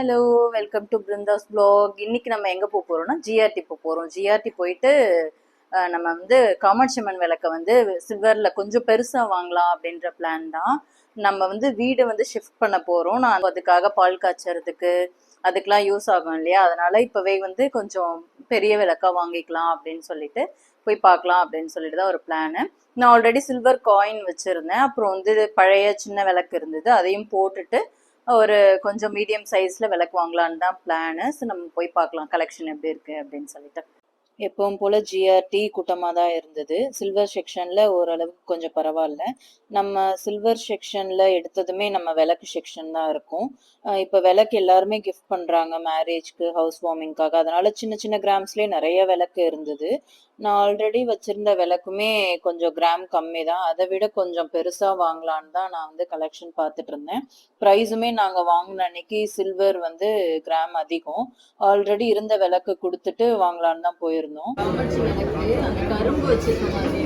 Hello, welcome to Brinda's vlog. இன்னைக்கு நம்ம எங்கே போக போகிறோம்னா ஜிஆர்டி போகிறோம். ஜிஆர்டி போயிட்டு நம்ம வந்து காமாட்சி அம்மன் விளக்கை வந்து சில்வரில் கொஞ்சம் பெருசாக வாங்கலாம் அப்படின்ற பிளான் தான். நம்ம வந்து வீடு வந்து ஷிஃப்ட் பண்ண போகிறோம். நான் அதுக்காக பால் காய்ச்சறதுக்கு அதுக்கெலாம் யூஸ் ஆகும் இல்லையா, அதனால இப்போவே வந்து கொஞ்சம் பெரிய விளக்காக வாங்கிக்கலாம் அப்படின்னு சொல்லிட்டு போய் பார்க்கலாம் அப்படின்னு சொல்லிட்டு தான் ஒரு பிளானு. நான் ஆல்ரெடி சில்வர் காயின் வச்சுருந்தேன். அப்புறம் வந்து பழைய சின்ன விளக்கு இருந்தது, அதையும் போட்டுட்டு ஒரு கொஞ்சம் மீடியம் சைஸில் விளக்கு வாங்கலான்னு தான் பிளானு. ஸோ நம்ம போய் பார்க்கலாம் கலெக்ஷன் எப்படி இருக்குது அப்படின்னு சொல்லிட்டு. எப்பவும் போல் ஜிஆர்டி கூட்டமாக தான் இருந்தது. சில்வர் செக்ஷனில் ஓரளவுக்கு கொஞ்சம் பரவாயில்ல. நம்ம சில்வர் செக்ஷனில் எடுத்ததுமே நம்ம விளக்கு செக்ஷன் தான் இருக்கும். இப்போ விளக்கு எல்லாருமே கிஃப்ட் பண்ணுறாங்க மேரேஜ்க்கு, ஹவுஸ் வார்மிங்காக. அதனால் சின்ன சின்ன கிராம்ஸ்லேயே நிறைய விளக்கு இருந்தது. நான் ஆல்ரெடி வச்சுருந்த விளக்குமே கொஞ்சம் கிராம் கம்மி தான். அதை விட கொஞ்சம் பெருசாக வாங்கலான்னு தான் நான் வந்து கலெக்ஷன் பார்த்துட்டு இருந்தேன். ப்ரைஸுமே நாங்கள் வாங்கின அன்னைக்கு சில்வர் வந்து கிராம் அதிகம். ஆல்ரெடி இருந்த விளக்கு கொடுத்துட்டு வாங்கலான்னு தான் போயிருந்தோம். கரும்பு வச்சிருக்க மாதிரி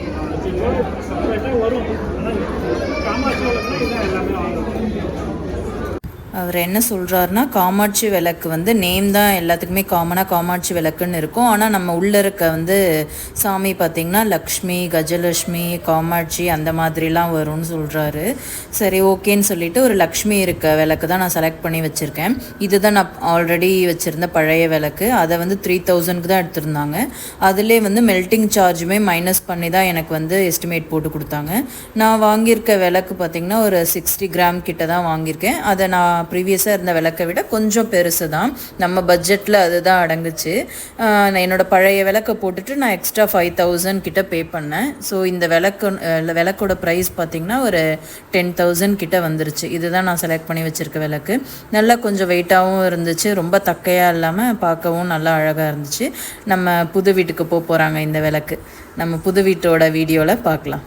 அவர் என்ன சொல்கிறாருன்னா, காமாட்சி விளக்கு வந்து நேம் தான் எல்லாத்துக்குமே காமனாக காமாட்சி விளக்குன்னு இருக்கும். ஆனால் நம்ம உள்ளே இருக்க வந்து சாமி பார்த்திங்கன்னா லக்ஷ்மி, கஜலட்சுமி, காமாட்சி அந்த மாதிரிலாம் வரும்னு சொல்கிறாரு. சரி ஓகேன்னு சொல்லிவிட்டு ஒரு லக்ஷ்மி இருக்க விளக்கு தான் நான் செலக்ட் பண்ணி வச்சுருக்கேன். இதுதான் நான் ஆல்ரெடி வச்சுருந்த பழைய விளக்கு. அதை வந்து 3000க்கு தான் எடுத்திருந்தாங்க. அதிலே வந்து மெல்ட்டிங் சார்ஜுமே மைனஸ் பண்ணி தான் எனக்கு வந்து எஸ்டிமேட் போட்டு கொடுத்தாங்க. நான் வாங்கியிருக்க விளக்கு பார்த்திங்கன்னா ஒரு 60 கிராம் கிட்ட தான் வாங்கியிருக்கேன். அதை நான் ப்ரீவியஸாக இருந்த விளக்கை விட கொஞ்சம் பெருசு தான். நம்ம பட்ஜெட்டில் அதுதான் அடங்குச்சு. நான் என்னோடய பழைய விளக்கை போட்டுட்டு நான் எக்ஸ்ட்ரா 5000 கிட்ட பே பண்ணேன். ஸோ இந்த விளக்கோட ப்ரைஸ் பார்த்திங்கன்னா ஒரு 10,000 கிட்ட வந்துருச்சு. இதுதான் நான் செலக்ட் பண்ணி வச்சுருக்க விளக்கு. நல்லா கொஞ்சம் வெயிட்டாகவும் இருந்துச்சு, ரொம்ப தக்கையாக இல்லாமல் பார்க்கவும் நல்லா அழகாக இருந்துச்சு. நம்ம புது வீட்டுக்கு போகிறாங்க இந்த விளக்கு. நம்ம புது வீட்டோட வீடியோவில் பார்க்கலாம்.